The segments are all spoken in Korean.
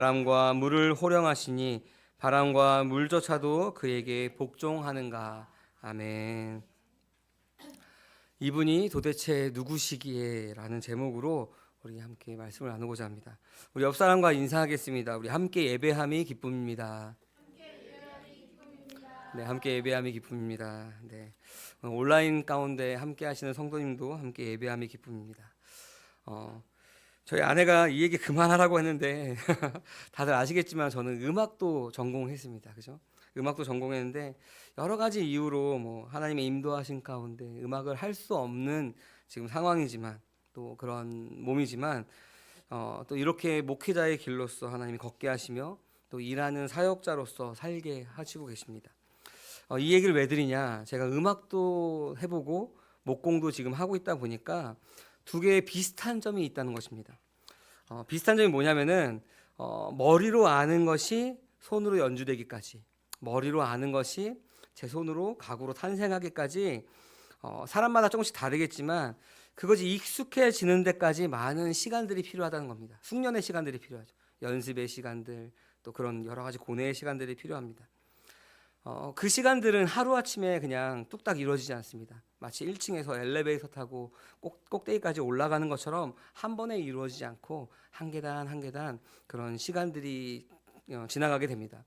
바람과 물을 호령하시니 바람과 물조차도 그에게 복종하는가. 아멘. 이분이 도대체 누구시기에? 라는 제목으로 우리 함께 말씀을 나누고자 합니다. 우리 옆 사람과 인사하겠습니다. 우리 함께 예배함이 기쁨입니다. 네, 함께 예배함이 기쁨입니다. 네, 온라인 가운데 함께 하시는 성도님도 함께 예배함이 기쁨입니다. 저희 아내가 이 얘기 그만하라고 했는데 다들 아시겠지만 저는 음악도 전공했습니다. 그죠? 음악도 전공했는데 여러 가지 이유로 뭐 하나님의 인도하신 가운데 음악을 할 수 없는 지금 상황이지만 또 그런 몸이지만 또 이렇게 목회자의 길로서 하나님이 걷게 하시며 또 일하는 사역자로서 살게 하시고 계십니다. 이 얘기를 왜 드리냐? 제가 음악도 해보고 목공도 지금 하고 있다 보니까 두 개의 비슷한 점이 있다는 것입니다. 비슷한 점이 뭐냐면은 머리로 아는 것이 손으로 연주되기까지, 머리로 아는 것이 제 손으로 가구로 탄생하기까지 사람마다 조금씩 다르겠지만 그것이 익숙해지는 데까지 많은 시간들이 필요하다는 겁니다. 숙련의 시간들이 필요하죠. 연습의 시간들, 또 그런 여러 가지 고뇌의 시간들이 필요합니다. 그 시간들은 하루아침에 그냥 뚝딱 이루어지지 않습니다. 마치 1층에서 엘리베이터 타고 꼭대기까지 올라가는 것처럼 한 번에 이루어지지 않고 한 계단 한 계단 그런 시간들이 지나가게 됩니다.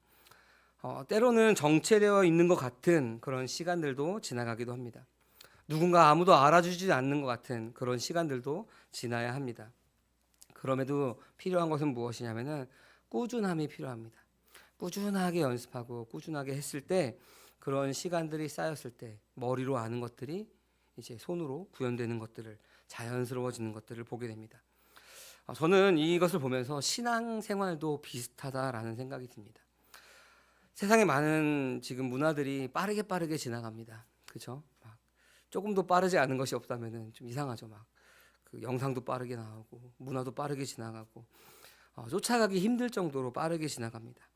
때로는 정체되어 있는 것 같은 그런 시간들도 지나가기도 합니다. 누군가 아무도 알아주지 않는 것 같은 그런 시간들도 지나야 합니다. 그럼에도 필요한 것은 무엇이냐면은 꾸준함이 필요합니다. 꾸준하게 연습하고 꾸준하게 했을 때 그런 시간들이 쌓였을 때 머리로 아는 것들이 이제 손으로 구현되는 것들을, 자연스러워지는 것들을 보게 됩니다. 저는 이것을 보면서 신앙생활도 비슷하다라는 생각이 듭니다. 세상에 많은 지금 문화들이 빠르게 지나갑니다. 그렇죠? 조금도 빠르지 않은 것이 없다면은 좀 이상하죠. 그 영상도 빠르게 나오고 문화도 빠르게 지나가고 쫓아가기 힘들 정도로 빠르게 지나갑니다.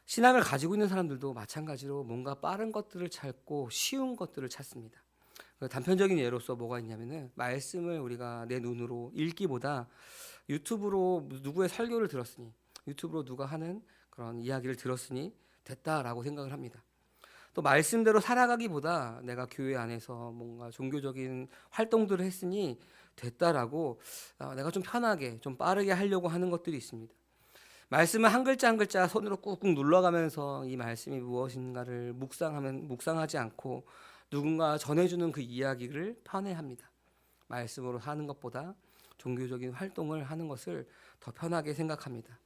신앙을 가지고 있는 사람들도 마찬가지로 뭔가 빠른 것들을 찾고 쉬운 것들을 찾습니다. 단편적인 예로서 뭐가 있냐면은 말씀을 우리가 내 눈으로 읽기보다 유튜브로 누구의 설교를 들었으니, 유튜브로 누가 하는 그런 이야기를 들었으니 됐다라고 생각을 합니다. 또 말씀대로 살아가기보다 내가 교회 안에서 뭔가 종교적인 활동들을 했으니 됐다라고 내가 좀 편하게 좀 빠르게 하려고 하는 것들이 있습니다. 말씀을 한 글자 한 글자 손으로 꾹꾹 눌러가면서 이 말씀이 무엇인가를 묵상하지 않고 누군가 전해주는 그 이야기를 편해합니다. 말씀으로 사는 것보다 종교적인 활동을 하는 것을 더 편하게 생각합니다.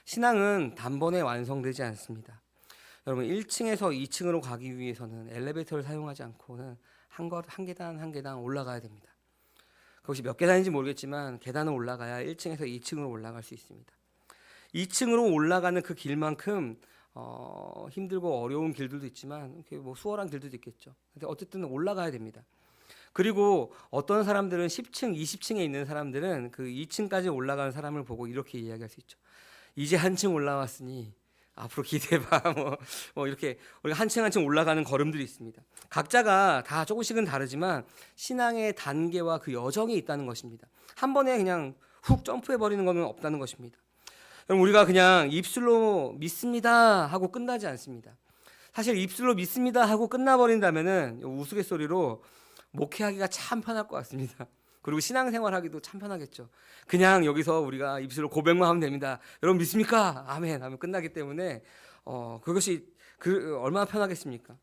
신앙은 단번에 완성되지 않습니다. 여러분 1층에서 2층으로 가기 위해서는 엘리베이터를 사용하지 않고는 한 계단 한 계단 올라가야 됩니다. 그것이 몇 계단인지 모르겠지만 계단을 올라가야 1층에서 2층으로 올라갈 수 있습니다. 2층으로 올라가는 그 길만큼 힘들고 어려운 길들도 있지만 뭐 수월한 길들도 있겠죠. 근데 어쨌든 올라가야 됩니다. 그리고 어떤 사람들은 10층, 20층에 있는 사람들은 그 2층까지 올라가는 사람을 보고 이렇게 이야기할 수 있죠. 이제 한층 올라왔으니 앞으로 기대해봐. 뭐 이렇게 우리가 한층 한층 올라가는 걸음들이 있습니다. 각자가 다 조금씩은 다르지만 신앙의 단계와 그 여정이 있다는 것입니다. 한 번에 그냥 훅 점프해 버리는 것은 없다는 것입니다. 여러분 우리가 그냥 입술로 믿습니다 하고 끝나지 않습니다. 사실 입술로 믿습니다 하고 끝나버린다면은 우스갯소리로 목회하기가 참 편할 것 같습니다. 그리고 신앙생활하기도 참 편하겠죠. 그냥 여기서 우리가 입술로 고백만 하면 됩니다. 여러분 믿습니까? 아멘 하면 끝나기 때문에 그것이 얼마나 편하겠습니까?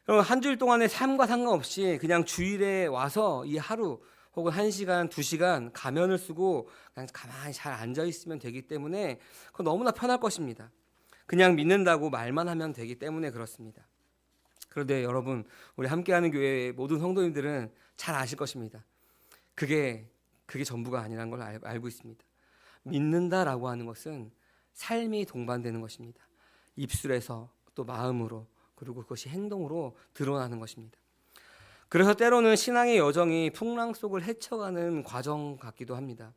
여러분 한 주일 동안의 삶과 상관없이 그냥 주일에 와서 이 하루 혹은 1시간, 2시간 가면을 쓰고 그냥 가만히 잘 앉아 있으면 되기 때문에 그건 너무나 편할 것입니다. 그냥 믿는다고 말만 하면 되기 때문에 그렇습니다. 그런데 여러분 우리 함께하는 교회 모든 성도님들은 잘 아실 것입니다. 그게 전부가 아니라는 걸 알고 있습니다. 믿는다라고 하는 것은 삶이 동반되는 것입니다. 입술에서 또 마음으로 그리고 그것이 행동으로 드러나는 것입니다. 그래서 때로는 신앙의 여정이 풍랑 속을 헤쳐가는 과정 같기도 합니다.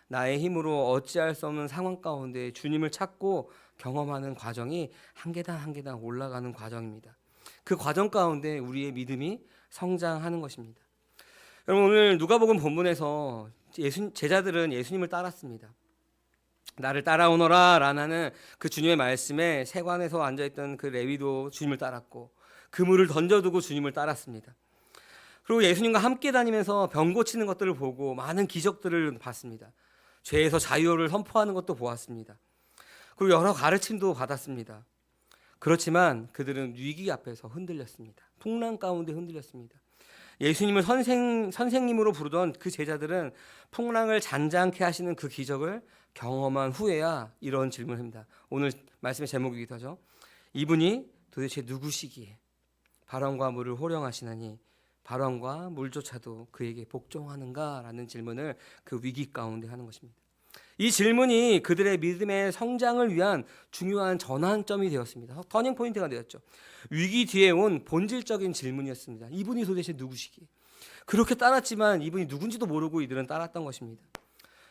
나의 힘으로 어찌할 수 없는 상황 가운데 주님을 찾고 경험하는 과정이 한 계단 한 계단 올라가는 과정입니다. 그 과정 가운데 우리의 믿음이 성장하는 것입니다. 여러분 오늘 누가복음 본문에서 제자들은 예수님을 따랐습니다. 나를 따라오너라 라는 그 주님의 말씀에 세관에서 앉아있던 그 레위도 주님을 따랐고 그물을 던져두고 주님을 따랐습니다. 그리고 예수님과 함께 다니면서 병 고치는 것들을 보고 많은 기적들을 봤습니다. 죄에서 자유를 선포하는 것도 보았습니다. 그리고 여러 가르침도 받았습니다. 그렇지만 그들은 위기 앞에서 흔들렸습니다. 풍랑 가운데 흔들렸습니다. 예수님을 선생님으로 부르던 그 제자들은 풍랑을 잔잔케 하시는 그 기적을 경험한 후에야 이런 질문을 합니다. 오늘 말씀의 제목이기도 하죠. 이분이 도대체 누구시기에 바람과 물을 호령하시나니 바람과 물조차도 그에게 복종하는가라는 질문을 그 위기 가운데 하는 것입니다. 이 질문이 그들의 믿음의 성장을 위한 중요한 전환점이 되었습니다. 터닝 포인트가 되었죠. 위기 뒤에 온 본질적인 질문이었습니다. 이분이 도대체 누구시기에? 그렇게 따랐지만 이분이 누군지도 모르고 이들은 따랐던 것입니다.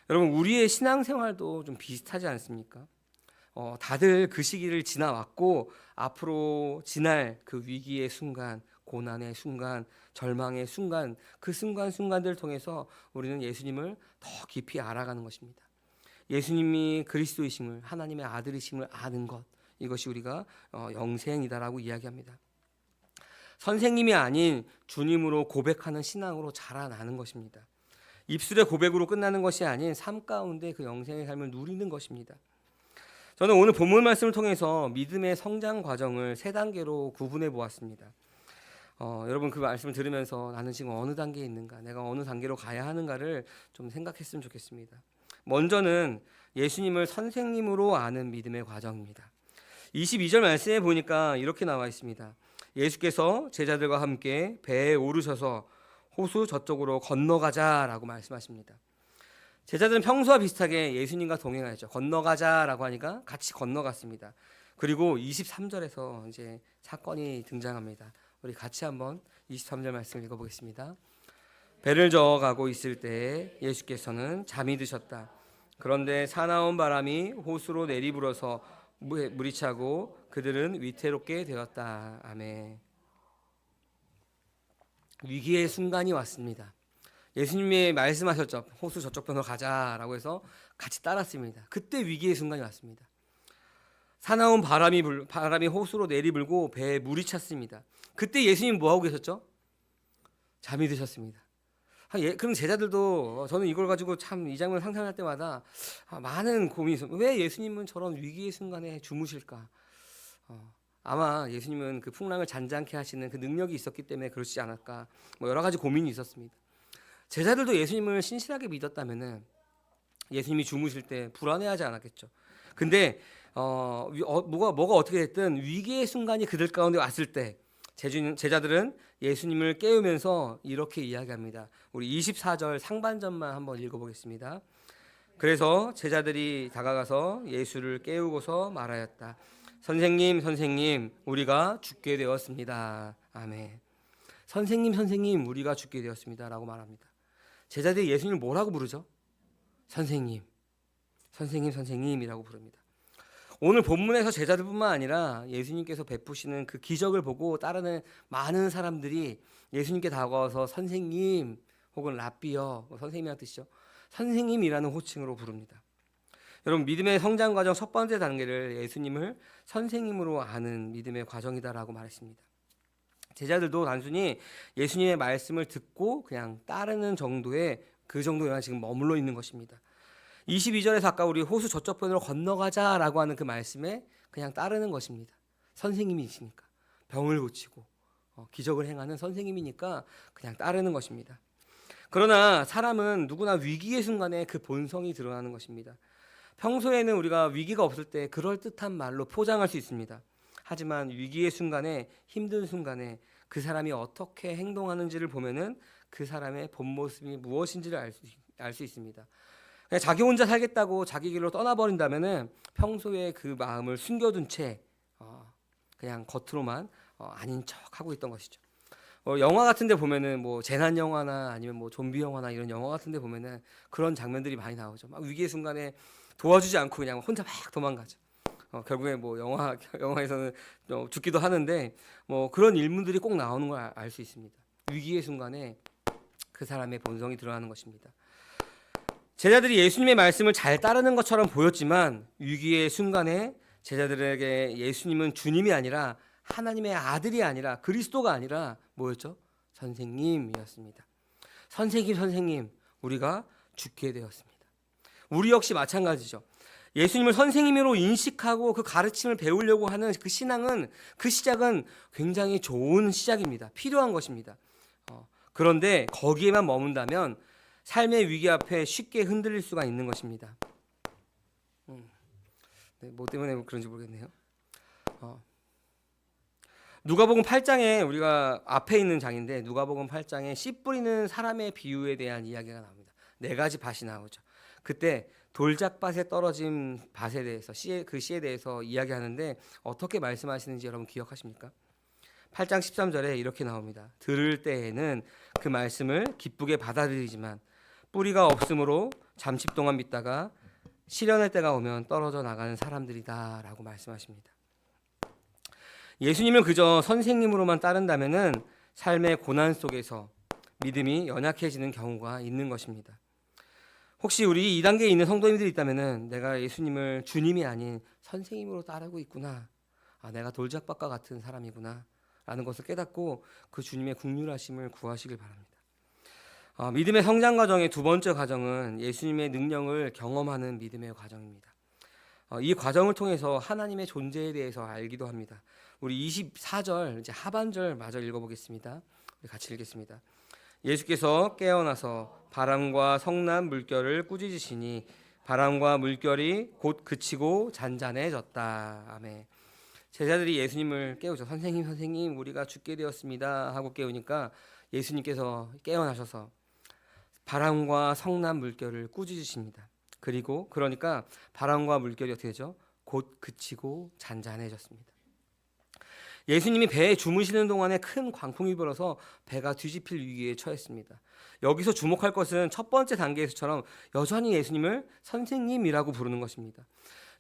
여러분, 우리의 신앙생활도 좀 비슷하지 않습니까? 다들 그 시기를 지나왔고 앞으로 지날 그 위기의 순간, 고난의 순간, 절망의 순간, 그 순간들을 통해서 우리는 예수님을 더 깊이 알아가는 것입니다. 예수님이 그리스도이심을, 하나님의 아들이심을 아는 것, 이것이 우리가 영생이다라고 이야기합니다. 선생님이 아닌 주님으로 고백하는 신앙으로 자라나는 것입니다. 입술의 고백으로 끝나는 것이 아닌 삶 가운데 그 영생의 삶을 누리는 것입니다. 저는 오늘 본문 말씀을 통해서 믿음의 성장 과정을 세 단계로 구분해 보았습니다. 여러분 그 말씀을 들으면서 나는 지금 어느 단계에 있는가, 내가 어느 단계로 가야 하는가를 좀 생각했으면 좋겠습니다. 먼저는 예수님을 선생님으로 아는 믿음의 과정입니다. 22절 말씀에 보니까 이렇게 나와 있습니다. 예수께서 제자들과 함께 배에 오르셔서 호수 저쪽으로 건너가자라고 말씀하십니다. 제자들은 평소와 비슷하게 예수님과 동행하였죠. 건너가자라고 하니까 같이 건너갔습니다. 그리고 23절에서 이제 사건이 등장합니다. 우리 같이 한번 23절 말씀을 읽어보겠습니다. 배를 저어가고 있을 때에 예수께서는 잠이 드셨다. 그런데 사나운 바람이 호수로 내리불어서 물이 차고 그들은 위태롭게 되었다. 아멘. 위기의 순간이 왔습니다. 예수님이 말씀하셨죠. 호수 저쪽 편으로 가자라고 해서 같이 따랐습니다. 그때 위기의 순간이 왔습니다. 사나운 바람이 호수로 내리불고 배에 물이 찼습니다. 그때 예수님 뭐 하고 계셨죠? 잠이 드셨습니다. 그럼 제자들도 저는 이걸 가지고 참 이 장면을 상상할 때마다 많은 고민이 있어요. 왜 예수님은 저런 위기의 순간에 주무실까? 아마 예수님은 그 풍랑을 잔잔케 하시는 그 능력이 있었기 때문에 그러시지 않을까? 여러 가지 고민이 있었습니다. 제자들도 예수님을 신실하게 믿었다면은 예수님이 주무실 때 불안해하지 않았겠죠. 근데 뭐가 어떻게 됐든 위기의 순간이 그들 가운데 왔을 때 제자들은 예수님을 깨우면서 이렇게 이야기합니다. 우리 24절 상반절만 한번 읽어보겠습니다. 그래서 제자들이 다가가서 예수를 깨우고서 말하였다. 선생님, 우리가 죽게 되었습니다. 아멘. 선생님, 우리가 죽게 되었습니다. 라고 말합니다. 제자들이 예수님을 뭐라고 부르죠? 선생님이라고 부릅니다. 오늘 본문에서 제자들뿐만 아니라 예수님께서 베푸시는 그 기적을 보고 따르는 많은 사람들이 예수님께 다가와서 선생님 혹은 랍비여, 선생님이라는 뜻이죠. 선생님이라는 호칭으로 부릅니다. 여러분, 믿음의 성장 과정 첫 번째 단계를 예수님을 선생님으로 아는 믿음의 과정이다라고 말했습니다. 제자들도 단순히 예수님의 말씀을 듣고 그냥 따르는 정도의 그 정도에만 지금 머물러 있는 것입니다. 22절에서 아까 우리 호수 저쪽 편으로 건너가자라고 하는 그 말씀에 그냥 따르는 것입니다. 선생님이시니까, 병을 고치고 기적을 행하는 선생님이니까 그냥 따르는 것입니다. 그러나 사람은 누구나 위기의 순간에 그 본성이 드러나는 것입니다. 평소에는 우리가 위기가 없을 때 그럴듯한 말로 포장할 수 있습니다. 하지만 위기의 순간에, 힘든 순간에 그 사람이 어떻게 행동하는지를 보면은 그 사람의 본 모습이 무엇인지를 알 수 있습니다. 그냥 자기 혼자 살겠다고 자기 길로 떠나버린다면은 평소에 그 마음을 숨겨둔 채 그냥 겉으로만 아닌 척하고 있던 것이죠. 영화 같은데 보면은 뭐 재난 영화나 아니면 뭐 좀비 영화나 이런 영화 같은데 보면은 그런 장면들이 많이 나오죠. 막 위기의 순간에 도와주지 않고 그냥 혼자 막 도망가죠. 결국에 뭐 영화에서는 죽기도 하는데 뭐 그런 일문들이 꼭 나오는 걸 알 수 있습니다. 위기의 순간에 그 사람의 본성이 드러나는 것입니다. 제자들이 예수님의 말씀을 잘 따르는 것처럼 보였지만 위기의 순간에 제자들에게 예수님은 주님이 아니라 하나님의 아들이 아니라 그리스도가 아니라 뭐였죠? 선생님이었습니다. 선생님, 우리가 죽게 되었습니다. 우리 역시 마찬가지죠. 예수님을 선생님으로 인식하고 그 가르침을 배우려고 하는 그 신앙은, 그 시작은 굉장히 좋은 시작입니다. 필요한 것입니다. 그런데 거기에만 머문다면 삶의 위기 앞에 쉽게 흔들릴 수가 있는 것입니다. 뭐 때문에 그런지 모르겠네요. 누가복음 8장에, 우리가 앞에 있는 장인데 누가복음 8장에 씨 뿌리는 사람의 비유에 대한 이야기가 나옵니다. 4가지 밭이 나오죠. 그때 돌짝밭에 떨어진 밭에 대해서, 그 씨에 대해서 이야기하는데 어떻게 말씀하시는지 여러분 기억하십니까? 8장 13절에 이렇게 나옵니다. 들을 때에는 그 말씀을 기쁘게 받아들이지만 뿌리가 없으므로 잠시 동안 믿다가 실현할 때가 오면 떨어져 나가는 사람들이다 라고 말씀하십니다. 예수님을 그저 선생님으로만 따른다면은 삶의 고난 속에서 믿음이 연약해지는 경우가 있는 것입니다. 혹시 우리 이 단계에 있는 성도님들이 있다면은 내가 예수님을 주님이 아닌 선생님으로 따르고 있구나, 내가 돌짝밭과 같은 사람이구나 라는 것을 깨닫고 그 주님의 긍휼하심을 구하시길 바랍니다. 믿음의 성장 과정의 2번째 과정은 예수님의 능력을 경험하는 믿음의 과정입니다. 이 과정을 통해서 하나님의 존재에 대해서 알기도 합니다. 우리 24절 이제 하반절 마저 읽어보겠습니다. 우리 같이 읽겠습니다. 예수께서 깨어나서 바람과 성난 물결을 꾸짖으시니 바람과 물결이 곧 그치고 잔잔해졌다. 아멘. 제자들이 예수님을 깨우죠. 선생님, 우리가 죽게 되었습니다 하고 깨우니까 예수님께서 깨어나셔서 바람과 성난 물결을 꾸짖으십니다. 그러니까 바람과 물결이 어떻게 되죠? 곧 그치고 잔잔해졌습니다. 예수님이 배에 주무시는 동안에 큰 광풍이 불어서 배가 뒤집힐 위기에 처했습니다. 여기서 주목할 것은 첫 번째 단계에서처럼 여전히 예수님을 선생님이라고 부르는 것입니다.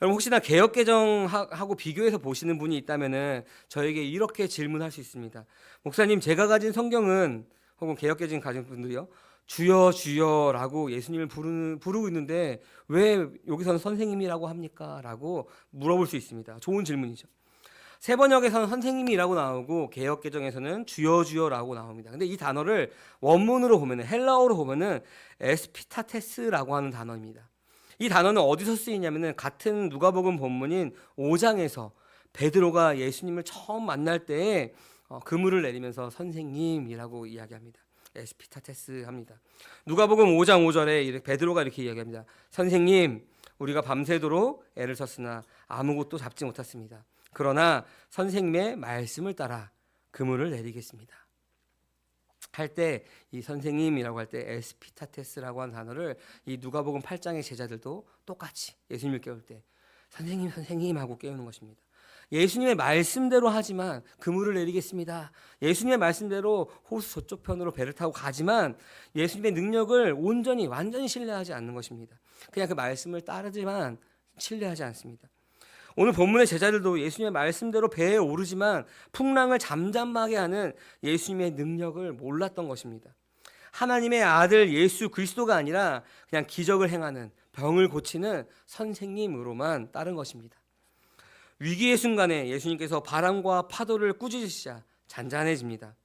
여러분, 혹시나 개역개정하고 비교해서 보시는 분이 있다면 저에게 이렇게 질문할 수 있습니다. 목사님, 제가 가진 성경은, 혹은 개역개정 가진 분들이요, 주여 주여라고 예수님을 부르고 있는데 왜 여기서는 선생님이라고 합니까? 라고 물어볼 수 있습니다. 좋은 질문이죠. 세번역에서는 선생님이라고 나오고 개역개정에서는 주여 주여라고 나옵니다. 근데 이 단어를 원문으로 보면은, 헬라어로 보면은 에스피타테스라고 하는 단어입니다. 이 단어는 어디서 쓰이냐면은 같은 누가복음 본문인 5장에서 베드로가 예수님을 처음 만날 때에 그물을 내리면서 선생님이라고 이야기합니다. 에스피타테스 합니다. 누가복음 5장 5절에 베드로가 이렇게 이야기합니다. 선생님, 우리가 밤새도록 애를 썼으나 아무것도 잡지 못했습니다. 그러나 선생님의 말씀을 따라 그물을 내리겠습니다. 할 때 이 선생님이라고 할 때 에스피타테스라고 하는 단어를 이 누가복음 8장의 제자들도 똑같이 예수님을 깨울 때 선생님 하고 깨우는 것입니다. 예수님의 말씀대로 하지만 그물을 내리겠습니다. 예수님의 말씀대로 호수 저쪽 편으로 배를 타고 가지만 예수님의 능력을 온전히 완전히 신뢰하지 않는 것입니다. 그냥 그 말씀을 따르지만 신뢰하지 않습니다. 오늘 본문의 제자들도 예수님의 말씀대로 배에 오르지만 풍랑을 잠잠하게 하는 예수님의 능력을 몰랐던 것입니다. 하나님의 아들 예수 그리스도가 아니라 그냥 기적을 행하는, 병을 고치는 선생님으로만 따른 것입니다. 위기의 순간에 예수님께서 바람과 파도를 꾸짖으시자 잔잔해집니다.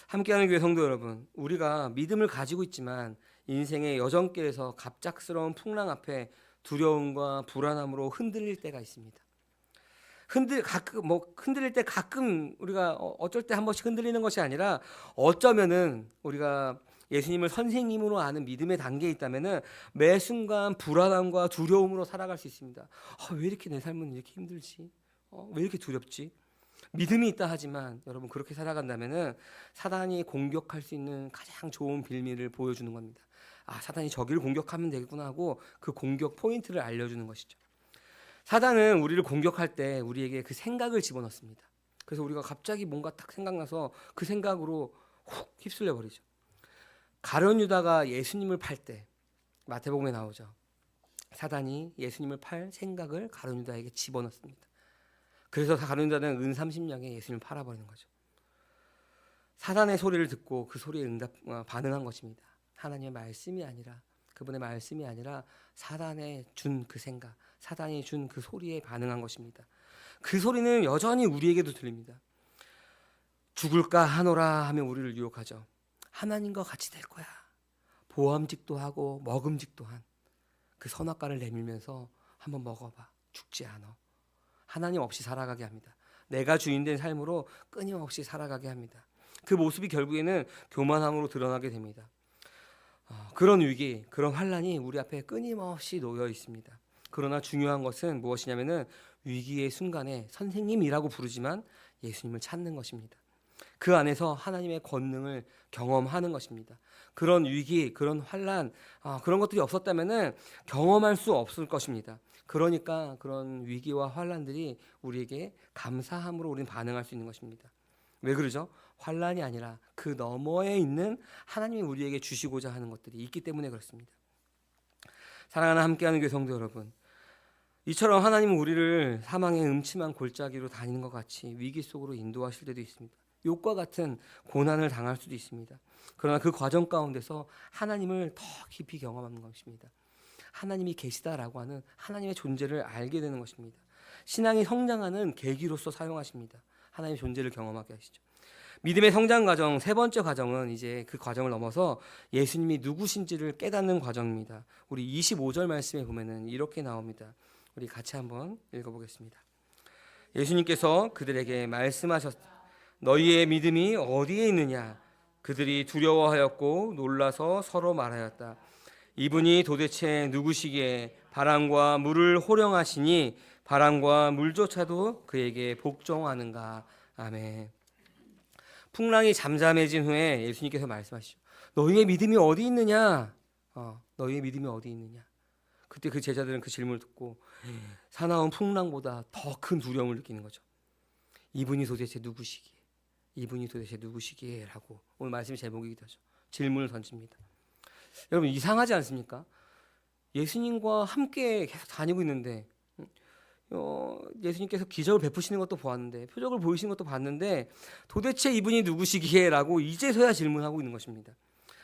함께하는 교회 성도 여러분, 우리가 믿음을 가지고 있지만 인생의 여정길에서 갑작스러운 풍랑 앞에 두려움과 불안함으로 흔들릴 때가 있습니다. 흔들릴 때 가끔 우리가 어쩔 때 한 번씩 흔들리는 것이 아니라 어쩌면은 우리가 예수님을 선생님으로 아는 믿음의 단계에 있다면은 매 순간 불안함과 두려움으로 살아갈 수 있습니다. 왜 이렇게 내 삶은 이렇게 힘들지? 왜 이렇게 두렵지? 믿음이 있다 하지만 여러분, 그렇게 살아간다면은 사단이 공격할 수 있는 가장 좋은 빌미를 보여주는 겁니다. 사단이 저기를 공격하면 되겠구나 하고 그 공격 포인트를 알려주는 것이죠. 사단은 우리를 공격할 때 우리에게 그 생각을 집어넣습니다. 그래서 우리가 갑자기 뭔가 딱 생각나서 그 생각으로 훅 휩쓸려 버리죠. 가룟 유다가 예수님을 팔 때 마태복음에 나오죠. 사단이 예수님을 팔 생각을 가룟 유다에게 집어넣습니다. 그래서 가룟 유다는 은 30냥에 예수님을 팔아버리는 거죠. 사단의 소리를 듣고 그 소리에 반응한 것입니다. 하나님의 말씀이 아니라 그분의 말씀이 아니라 사단의 준 그 생각, 사단이 준 그 소리에 반응한 것입니다. 그 소리는 여전히 우리에게도 들립니다. 죽을까 하노라 하며 우리를 유혹하죠. 하나님과 같이 될 거야. 보암직도 하고 먹음직도 한 그 선악과를 내밀면서 한번 먹어봐. 죽지 않아. 하나님 없이 살아가게 합니다. 내가 주인된 삶으로 끊임없이 살아가게 합니다. 그 모습이 결국에는 교만함으로 드러나게 됩니다. 그런 위기, 그런 환란이 우리 앞에 끊임없이 놓여 있습니다. 그러나 중요한 것은 무엇이냐면은 위기의 순간에 선생님이라고 부르지만 예수님을 찾는 것입니다. 그 안에서 하나님의 권능을 경험하는 것입니다. 그런 위기, 그런 환란, 그런 것들이 없었다면은 경험할 수 없을 것입니다. 그러니까 그런 위기와 환란들이 우리에게 감사함으로 우리는 반응할 수 있는 것입니다. 왜 그러죠? 환란이 아니라 그 너머에 있는 하나님이 우리에게 주시고자 하는 것들이 있기 때문에 그렇습니다. 사랑하는 함께하는 교회 성도 여러분, 이처럼 하나님은 우리를 사망의 음침한 골짜기로 다니는 것 같이 위기 속으로 인도하실 때도 있습니다. 욕과 같은 고난을 당할 수도 있습니다. 그러나 그 과정 가운데서 하나님을 더 깊이 경험하는 것입니다. 하나님이 계시다라고 하는 하나님의 존재를 알게 되는 것입니다. 신앙이 성장하는 계기로서 사용하십니다. 하나님의 존재를 경험하게 하시죠. 믿음의 성장 과정, 세 번째 과정은 이제 그 과정을 넘어서 예수님이 누구신지를 깨닫는 과정입니다. 우리 25절 말씀에 보면은 이렇게 나옵니다. 우리 같이 한번 읽어보겠습니다. 예수님께서 그들에게 말씀하셨다. 너희의 믿음이 어디에 있느냐? 그들이 두려워하였고 놀라서 서로 말하였다. 이분이 도대체 누구시기에 바람과 물을 호령하시니 바람과 물조차도 그에게 복종하는가? 아멘. 풍랑이 잠잠해진 후에 예수님께서 말씀하시죠. 너희의 믿음이 어디 있느냐? 너희의 믿음이 어디 있느냐? 그때 그 제자들은 그 질문을 듣고 사나운 풍랑보다 더 큰 두려움을 느끼는 거죠. 이분이 도대체 누구시기에? 이분이 도대체 누구시기에? 라고 오늘 말씀의 제목이기도 하죠. 질문을 던집니다. 여러분 이상하지 않습니까? 예수님과 함께 계속 다니고 있는데 예수님께서 기적을 베푸시는 것도 보았는데 표적을 보이시는 것도 봤는데 도대체 이분이 누구시기에? 라고 이제서야 질문하고 있는 것입니다.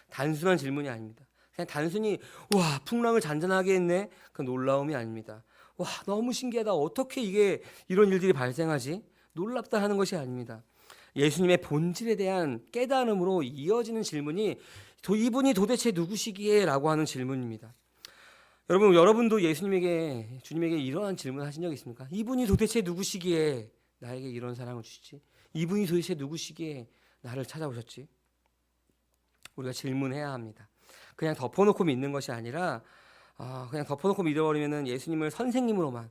단순한 질문이 아닙니다. 그냥 단순히 와 풍랑을 잔잔하게 했네 그 놀라움이 아닙니다. 와 너무 신기하다 어떻게 이게 이런 일들이 발생하지? 놀랍다 하는 것이 아닙니다. 예수님의 본질에 대한 깨달음으로 이어지는 질문이 이분이 도대체 누구시기에? 라고 하는 질문입니다. 여러분도 주님에게 이러한 질문 하신 적 있습니까? 이분이 도대체 누구시기에 나에게 이런 사랑을 주시지? 이분이 도대체 누구시기에 나를 찾아오셨지? 우리가 질문해야 합니다. 그냥 덮어놓고 믿는 것이 아니라 그냥 덮어놓고 믿어버리면 예수님을 선생님으로만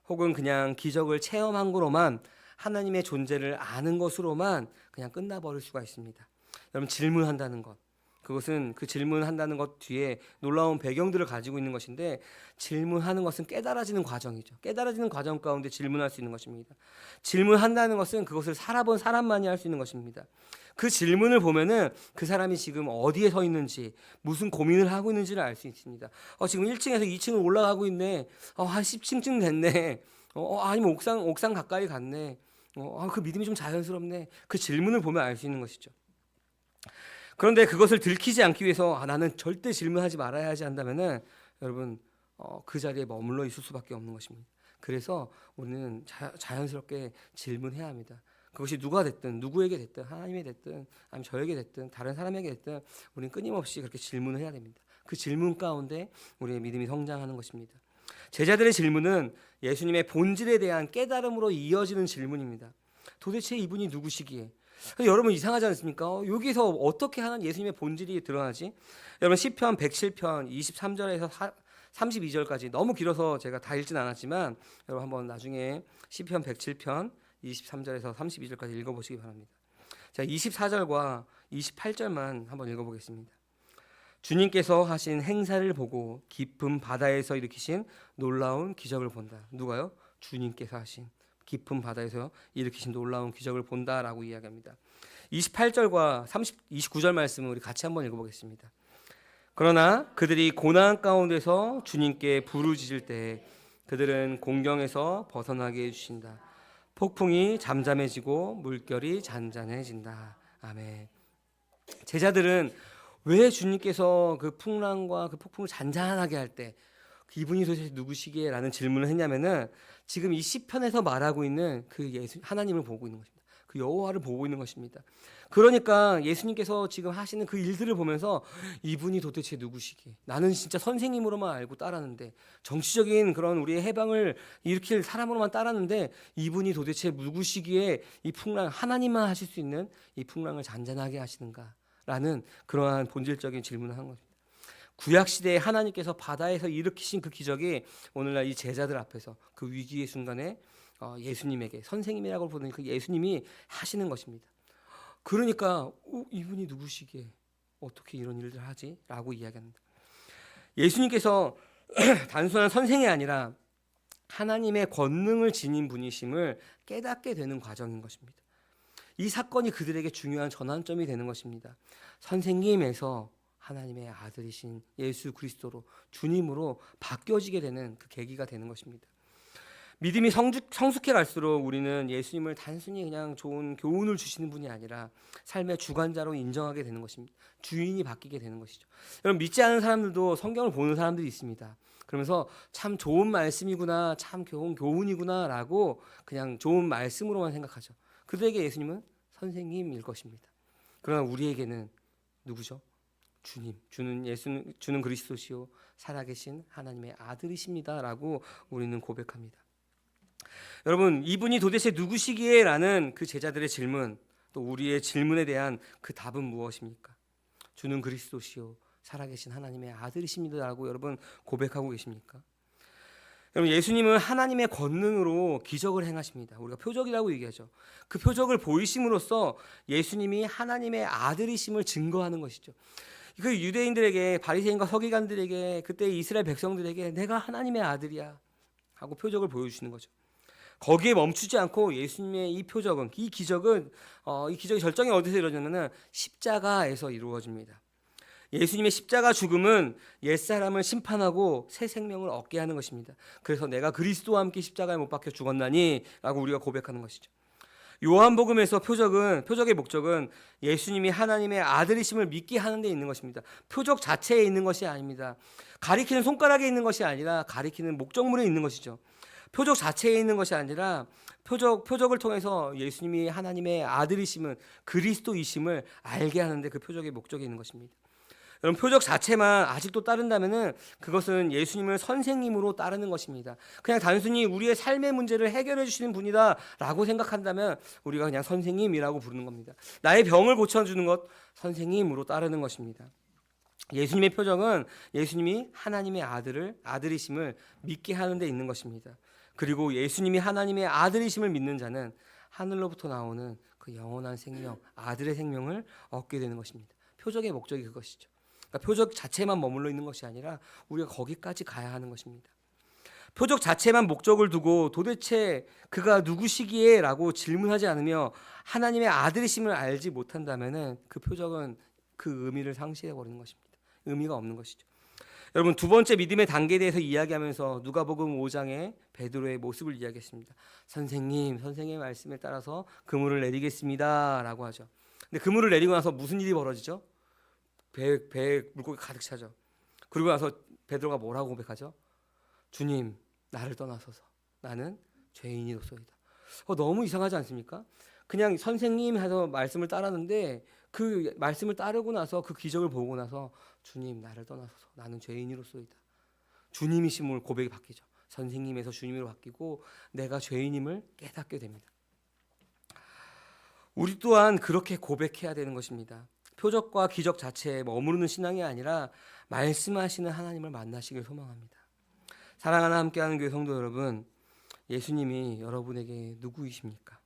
혹은 그냥 기적을 체험한 거로만 하나님의 존재를 아는 것으로만 그냥 끝나버릴 수가 있습니다. 여러분 질문한다는 것 그것은 그 질문한다는 것 뒤에 놀라운 배경들을 가지고 있는 것인데 질문하는 것은 깨달아지는 과정이죠. 깨달아지는 과정 가운데 질문할 수 있는 것입니다. 질문한다는 것은 그것을 살아본 사람만이 할 수 있는 것입니다. 그 질문을 보면은 그 사람이 지금 어디에 서 있는지 무슨 고민을 하고 있는지를 알 수 있습니다. 지금 1층에서 2층을 올라가고 있네. 한 10층쯤 됐네. 아니면 옥상 가까이 갔네. 그 믿음이 좀 자연스럽네. 그 질문을 보면 알 수 있는 것이죠. 그런데 그것을 들키지 않기 위해서 나는 절대 질문하지 말아야 하지 한다면은 여러분 그 자리에 머물러 있을 수밖에 없는 것입니다. 그래서 우리는 자연스럽게 질문해야 합니다. 그것이 누가 됐든 누구에게 됐든 하나님에 됐든 아니면 저에게 됐든 다른 사람에게 됐든 우리는 끊임없이 그렇게 질문을 해야 됩니다. 그 질문 가운데 우리의 믿음이 성장하는 것입니다. 제자들의 질문은 예수님의 본질에 대한 깨달음으로 이어지는 질문입니다. 도대체 이분이 누구시기에? 여러분 이상하지 않습니까? 여기서 어떻게 하는 예수님의 본질이 드러나지? 여러분 시편 107편 23절에서 32절까지 너무 길어서 제가 다 읽진 않았지만 여러분 한번 나중에 시편 107편 23절에서 32절까지 읽어보시기 바랍니다. 자, 24절과 28절만 한번 읽어보겠습니다. 주님께서 하신 행사를 보고 깊은 바다에서 일으키신 놀라운 기적을 본다. 누가요? 주님께서 하신 깊은 바다에서 일으키신 놀라운 기적을 본다라고 이야기합니다. 28절과 29절 말씀을 우리 같이 한번 읽어보겠습니다. 그러나 그들이 고난 가운데서 주님께 부르짖을 때 그들은 공경에서 벗어나게 해주신다. 폭풍이 잠잠해지고 물결이 잔잔해진다. 아멘. 제자들은 왜 주님께서 그 풍랑과 그 폭풍을 잔잔하게 할 때 이분이 도대체 누구시기에? 라는 질문을 했냐면은 지금 이 시편에서 말하고 있는 그 하나님을 보고 있는 것입니다. 그 여호와를 보고 있는 것입니다. 그러니까 예수님께서 지금 하시는 그 일들을 보면서 이분이 도대체 누구시기에? 나는 진짜 선생님으로만 알고 따랐는데, 정치적인 그런 우리의 해방을 일으킬 사람으로만 따랐는데 이분이 도대체 누구시기에 이 풍랑, 하나님만 하실 수 있는 이 풍랑을 잔잔하게 하시는가? 라는 그러한 본질적인 질문을 한 겁니다. 구약 시대에 하나님께서 바다에서 일으키신 그 기적이 오늘날 이 제자들 앞에서 그 위기의 순간에 예수님에게, 선생님이라고 부르는 그 예수님이 하시는 것입니다. 그러니까 이분이 누구시기에 어떻게 이런 일을 하지? 라고 이야기합니다. 예수님께서 단순한 선생이 아니라 하나님의 권능을 지닌 분이심을 깨닫게 되는 과정인 것입니다. 이 사건이 그들에게 중요한 전환점이 되는 것입니다. 선생님에서 하나님의 아들이신 예수 그리스도로, 주님으로 바뀌어지게 되는 그 계기가 되는 것입니다. 믿음이 성숙해 갈수록 우리는 예수님을 단순히 그냥 좋은 교훈을 주시는 분이 아니라 삶의 주관자로 인정하게 되는 것입니다. 주인이 바뀌게 되는 것이죠. 여러분, 믿지 않은 사람들도 성경을 보는 사람들이 있습니다. 그러면서 참 좋은 말씀이구나, 참 좋은 교훈이구나 라고 그냥 좋은 말씀으로만 생각하죠. 그들에게 예수님은 선생님일 것입니다. 그러나 우리에게는 누구죠? 주는 그리스도시요 살아계신 하나님의 아들이십니다라고 우리는 고백합니다. 여러분, 이분이 도대체 누구시기에? 라는 그 제자들의 질문, 또 우리의 질문에 대한 그 답은 무엇입니까? 주는 그리스도시요 살아계신 하나님의 아들이십니다라고 여러분 고백하고 계십니까? 여러분, 예수님은 하나님의 권능으로 기적을 행하십니다. 우리가 표적이라고 얘기하죠. 그 표적을 보이심으로써 예수님이 하나님의 아들이심을 증거하는 것이죠. 그 유대인들에게, 바리새인과 서기관들에게, 그때 이스라엘 백성들에게 내가 하나님의 아들이야 하고 표적을 보여주시는 거죠. 거기에 멈추지 않고 예수님의 이 표적은, 이 기적이 절정이 어디서 이루어졌냐면 십자가에서 이루어집니다. 예수님의 십자가 죽음은 옛사람을 심판하고 새 생명을 얻게 하는 것입니다. 그래서 내가 그리스도와 함께 십자가에 못 박혀 죽었나니 라고 우리가 고백하는 것이죠. 요한복음에서 표적의 목적은 예수님이 하나님의 아들이심을 믿게 하는 데 있는 것입니다. 표적 자체에 있는 것이 아닙니다. 가리키는 손가락에 있는 것이 아니라 가리키는 목적물에 있는 것이죠. 표적 자체에 있는 것이 아니라 표적을 통해서 예수님이 하나님의 아들이심은, 그리스도이심을 알게 하는데 그 표적의 목적이 있는 것입니다. 여러분, 표적 자체만 아직도 따른다면은 그것은 예수님을 선생님으로 따르는 것입니다. 그냥 단순히 우리의 삶의 문제를 해결해 주시는 분이다라고 생각한다면 우리가 그냥 선생님이라고 부르는 겁니다. 나의 병을 고쳐주는 것, 선생님으로 따르는 것입니다. 예수님의 표적은 예수님이 하나님의 아들이심을 믿게 하는 데 있는 것입니다. 그리고 예수님이 하나님의 아들이심을 믿는 자는 하늘로부터 나오는 그 영원한 생명, 아들의 생명을 얻게 되는 것입니다. 표적의 목적이 그것이죠. 그러니까 표적 자체만 머물러 있는 것이 아니라 우리가 거기까지 가야 하는 것입니다. 표적 자체만 목적을 두고 도대체 그가 누구시기에? 라고 질문하지 않으며 하나님의 아들이심을 알지 못한다면 그 표적은 그 의미를 상실해 버리는 것입니다. 의미가 없는 것이죠. 여러분, 두 번째 믿음의 단계에 대해서 이야기하면서 누가복음 5장에 베드로의 모습을 이야기했습니다. 선생님의 말씀에 따라서 그물을 내리겠습니다 라고 하죠. 근데 그물을 내리고 나서 무슨 일이 벌어지죠? 배에 물고기 가득 차죠. 그리고 나서 베드로가 뭐라고 고백하죠? 주님, 나를 떠나소서. 나는 죄인이로소이다. 너무 이상하지 않습니까? 그냥 선생님 해서 말씀을 따랐는데 그 말씀을 따르고 나서 그 기적을 보고 나서 주님, 나를 떠나소서. 나는 죄인이로소이다. 주님이심을 고백이 바뀌죠. 선생님에서 주님으로 바뀌고 내가 죄인임을 깨닫게 됩니다. 우리 또한 그렇게 고백해야 되는 것입니다. 표적과 기적 자체에 머무르는 신앙이 아니라 말씀하시는 하나님을 만나시길 소망합니다. 사랑하는 함께하는 교회 성도 여러분, 예수님이 여러분에게 누구이십니까?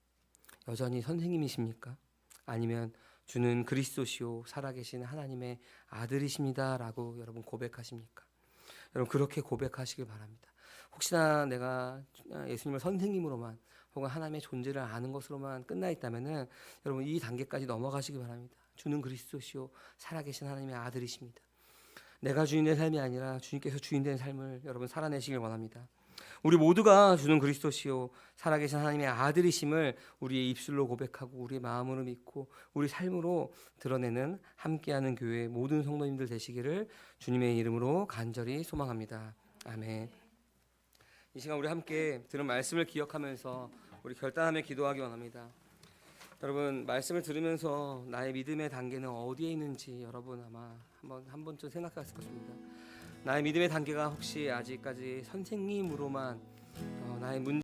여전히 선생님이십니까? 아니면 주는 그리스도시요 살아계신 하나님의 아들이십니다 라고 여러분 고백하십니까? 여러분, 그렇게 고백하시길 바랍니다. 혹시나 내가 예수님을 선생님으로만 혹은 하나님의 존재를 아는 것으로만 끝나 있다면은 여러분, 이 단계까지 넘어가시기 바랍니다. 주는 그리스도시요 살아계신 하나님의 아들이십니다. 내가 주인된 삶이 아니라 주님께서 주인된 삶을 여러분 살아내시길 원합니다. 우리 모두가 주는 그리스도시요 살아계신 하나님의 아들이심을 우리의 입술로 고백하고 우리의 마음으로 믿고 우리 삶으로 드러내는 함께하는 교회 모든 성도님들 되시기를 주님의 이름으로 간절히 소망합니다. 아멘. 이 시간 우리 함께 들은 말씀을 기억하면서 우리 결단하며 기도하기 원합니다. 여러분, 말씀을 들으면서 나의 믿음의 단계는 어디에 있는지 여러분 아마 한 번쯤 생각했을 것입니다. 나의 믿음의 단계가 혹시 아직까지 선생님으로만 나의 문제